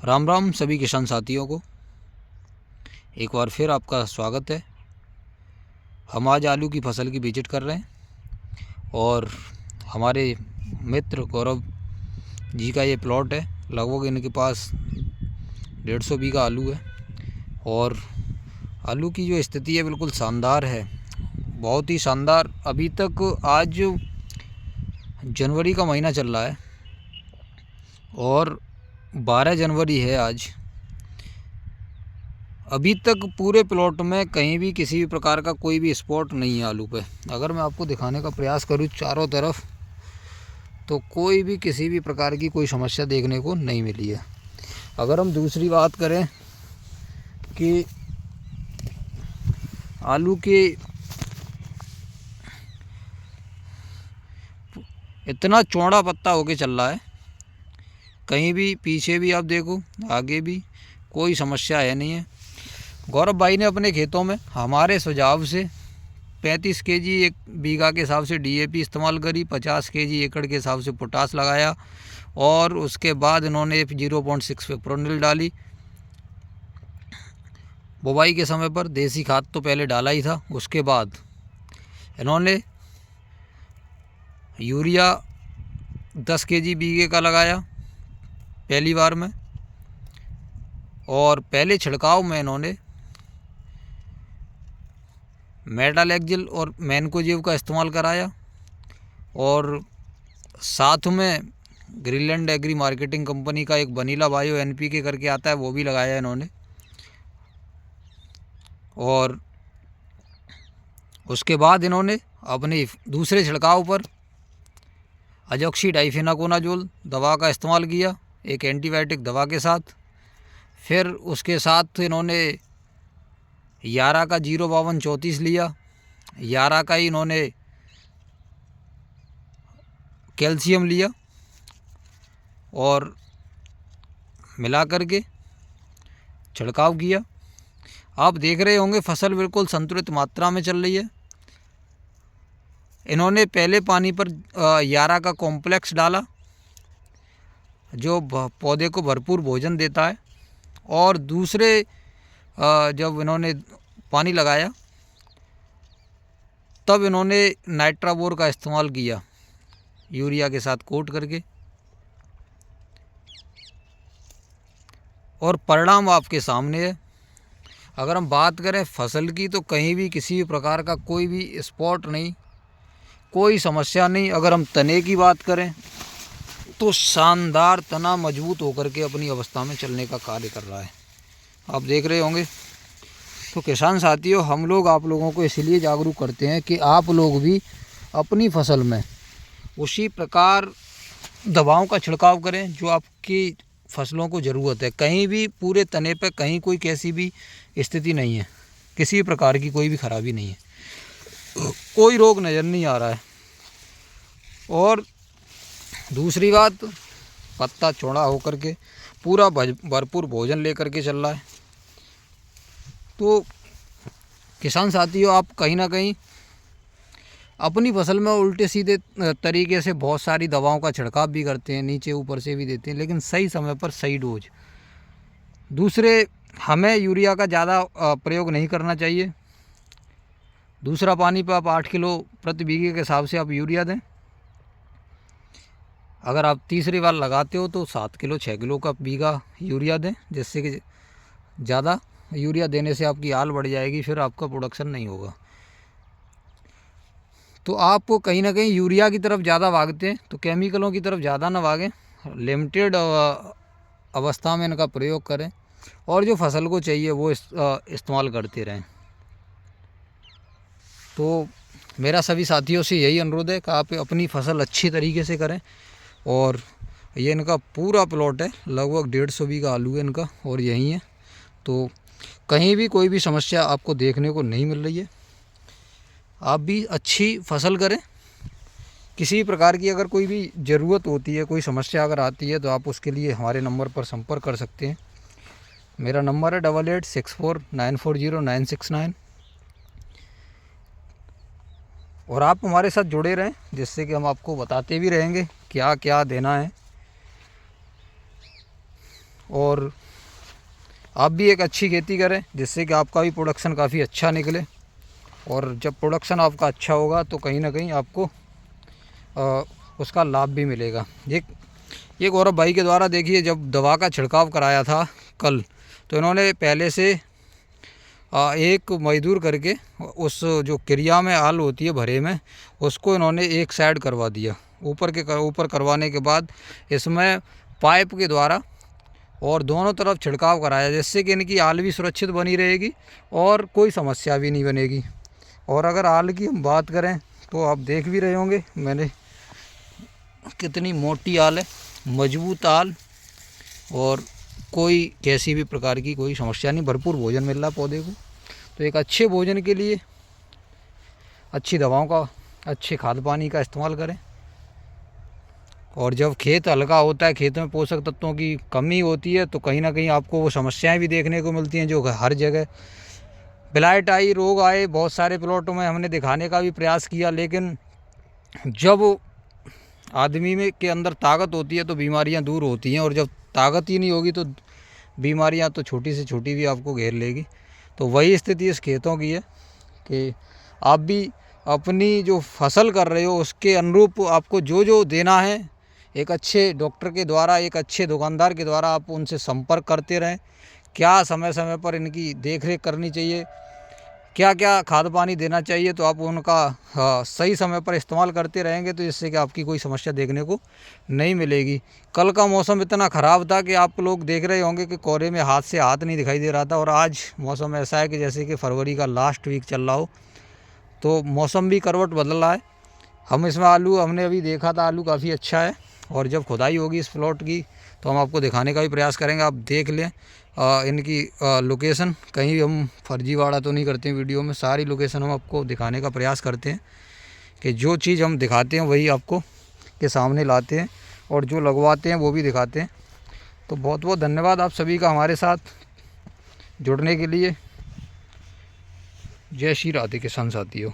राम राम सभी किसान साथियों को एक बार फिर आपका स्वागत है। हम आज आलू की फसल की विजिट कर रहे हैं और हमारे मित्र गौरव जी का ये प्लॉट है। लगभग इनके पास 150 बीघा आलू है और आलू की जो स्थिति है बिल्कुल शानदार है, बहुत ही शानदार। अभी तक आज जनवरी का महीना चल रहा है और 12 जनवरी है आज। अभी तक पूरे प्लॉट में कहीं भी किसी भी प्रकार का कोई भी स्पॉट नहीं है आलू पे। अगर मैं आपको दिखाने का प्रयास करूँ चारों तरफ तो कोई भी किसी भी प्रकार की कोई समस्या देखने को नहीं मिली है। अगर हम दूसरी बात करें कि आलू के इतना चौड़ा पत्ता होके चल रहा है, कहीं भी पीछे भी आप देखो आगे भी कोई समस्या है नहीं है। गौरव भाई ने अपने खेतों में हमारे सुझाव से 35 केजी एक बीघा के हिसाब से डीएपी इस्तेमाल करी, 50 केजी एकड़ के हिसाब से पोटास लगाया और उसके बाद इन्होंने 0.6 फिप्रोनिल डाली। बुवाई के समय पर देसी खाद तो पहले डाला ही था, उसके बाद इन्होंने यूरिया 10 केजी बीघे का लगाया पहली बार में, और पहले छिड़काव में इन्होंने मेटालेक्जिल और मैनकोजेब का इस्तेमाल कराया और साथ में ग्रीनलैंड एग्री मार्केटिंग कंपनी का एक वनीला बायो एनपीके करके आता है, वो भी लगाया इन्होंने। और उसके बाद इन्होंने अपने दूसरे छिड़काव पर अजॉक्सी डाइफेनाकोनाजोल दवा का इस्तेमाल किया, एक एंटीबायोटिक दवा के साथ। फिर उसके साथ इन्होंने यारा का 05234 लिया, यारा का ही इन्होंने कैल्शियम लिया और मिला करके छिड़काव किया। आप देख रहे होंगे फसल बिल्कुल संतुलित मात्रा में चल रही है। इन्होंने पहले पानी पर यारा का कॉम्प्लेक्स डाला जो पौधे को भरपूर भोजन देता है, और दूसरे जब इन्होंने पानी लगाया तब इन्होंने नाइट्राबोर का इस्तेमाल किया यूरिया के साथ कोट करके, और परिणाम आपके सामने है। अगर हम बात करें फसल की तो कहीं भी किसी भी प्रकार का कोई भी स्पॉट नहीं, कोई समस्या नहीं। अगर हम तने की बात करें तो शानदार तना मजबूत होकर के अपनी अवस्था में चलने का कार्य कर रहा है, आप देख रहे होंगे। तो किसान साथियों, हम लोग आप लोगों को इसलिए जागरूक करते हैं कि आप लोग भी अपनी फसल में उसी प्रकार दवाओं का छिड़काव करें जो आपकी फसलों को ज़रूरत है। कहीं भी पूरे तने पर कहीं कोई कैसी भी स्थिति नहीं है, किसी प्रकार की कोई भी खराबी नहीं है, कोई रोग नज़र नहीं आ रहा है। और दूसरी बात, पत्ता चौड़ा होकर के पूरा भरपूर भोजन लेकर के चल रहा है। तो किसान साथियों, आप कहीं ना कहीं अपनी फसल में उल्टे सीधे तरीके से बहुत सारी दवाओं का छिड़काव भी करते हैं, नीचे ऊपर से भी देते हैं, लेकिन सही समय पर सही डोज। दूसरे, हमें यूरिया का ज़्यादा प्रयोग नहीं करना चाहिए। दूसरा पानी पर आप 8 किलो प्रति बीघे के हिसाब से आप यूरिया दें। अगर आप तीसरी बार लगाते हो तो 7 किलो 6 किलो का बीघा यूरिया दें, जिससे कि ज़्यादा यूरिया देने से आपकी आल बढ़ जाएगी, फिर आपका प्रोडक्शन नहीं होगा। तो आप कहीं ना कहीं यूरिया की तरफ ज़्यादा भागते हैं तो केमिकलों की तरफ ज़्यादा ना भागें, लिमिटेड अवस्था में इनका प्रयोग करें और जो फसल को चाहिए वो इस्तेमाल करते रहें। तो मेरा सभी साथियों से यही अनुरोध है कि आप अपनी फसल अच्छी तरीके से करें। और ये इनका पूरा प्लॉट है, लगभग 150 बीघा आलू है इनका और यहीं है, तो कहीं भी कोई भी समस्या आपको देखने को नहीं मिल रही है। आप भी अच्छी फसल करें। किसी प्रकार की अगर कोई भी ज़रूरत होती है, कोई समस्या अगर आती है, तो आप उसके लिए हमारे नंबर पर संपर्क कर सकते हैं। मेरा नंबर है 8864940969, और आप हमारे साथ जुड़े रहें, जिससे कि हम आपको बताते भी रहेंगे क्या क्या देना है। और आप भी एक अच्छी खेती करें जिससे कि आपका भी प्रोडक्शन काफ़ी अच्छा निकले। और जब प्रोडक्शन आपका अच्छा होगा तो कहीं ना कहीं आपको उसका लाभ भी मिलेगा। ये गौरव भाई के द्वारा देखिए, जब दवा का छिड़काव कराया था कल, तो इन्होंने पहले से एक मजदूर करके उस जो क्रिया में आल होती है भरे में, उसको इन्होंने एक साइड करवा दिया। ऊपर करवाने के बाद इसमें पाइप के द्वारा और दोनों तरफ छिड़काव कराया, जिससे कि इनकी आल भी सुरक्षित बनी रहेगी और कोई समस्या भी नहीं बनेगी। और अगर आल की हम बात करें तो आप देख भी रहे होंगे मैंने कितनी मोटी आल है, मजबूत आल, और कोई कैसी भी प्रकार की कोई समस्या नहीं, भरपूर भोजन मिल रहा पौधे को। तो एक अच्छे भोजन के लिए अच्छी दवाओं का, अच्छे खाद पानी का इस्तेमाल करें। और जब खेत हल्का होता है, खेत में पोषक तत्वों की कमी होती है, तो कहीं ना कहीं आपको वो समस्याएं भी देखने को मिलती हैं जो हर जगह ब्लाइट आई, रोग आए। बहुत सारे प्लॉटों में हमने दिखाने का भी प्रयास किया, लेकिन जब आदमी में के अंदर ताकत होती है तो बीमारियां दूर होती हैं, और जब ताकत ही नहीं होगी तो बीमारियां तो छोटी से छोटी भी आपको घेर लेगी। तो वही स्थिति इस खेतों की है कि आप भी अपनी जो फसल कर रहे हो उसके अनुरूप आपको जो जो देना है, एक अच्छे डॉक्टर के द्वारा, एक अच्छे दुकानदार के द्वारा आप उनसे संपर्क करते रहें। क्या समय समय पर इनकी देख रेख करनी चाहिए, क्या क्या खाद पानी देना चाहिए, तो आप उनका सही समय पर इस्तेमाल करते रहेंगे तो इससे कि आपकी कोई समस्या देखने को नहीं मिलेगी। कल का मौसम इतना ख़राब था कि आप लोग देख रहे होंगे कि कोहरे में हाथ से हाथ नहीं दिखाई दे रहा था, और आज मौसम ऐसा है कि जैसे कि फरवरी का लास्ट वीक चल रहा हो। तो मौसम भी करवट बदल रहा है। हम इसमें आलू हमने अभी देखा था, आलू काफ़ी अच्छा है, और जब खुदाई होगी इस प्लॉट की तो हम आपको दिखाने का भी प्रयास करेंगे। आप देख लें इनकी लोकेशन, कहीं हम फर्जीवाड़ा तो नहीं करते हैं वीडियो में, सारी लोकेशन हम आपको दिखाने का प्रयास करते हैं कि जो चीज़ हम दिखाते हैं वही आपको के सामने लाते हैं, और जो लगवाते हैं वो भी दिखाते हैं। तो बहुत बहुत धन्यवाद आप सभी का हमारे साथ जुड़ने के लिए। जय श्री राधे किसान साथियों।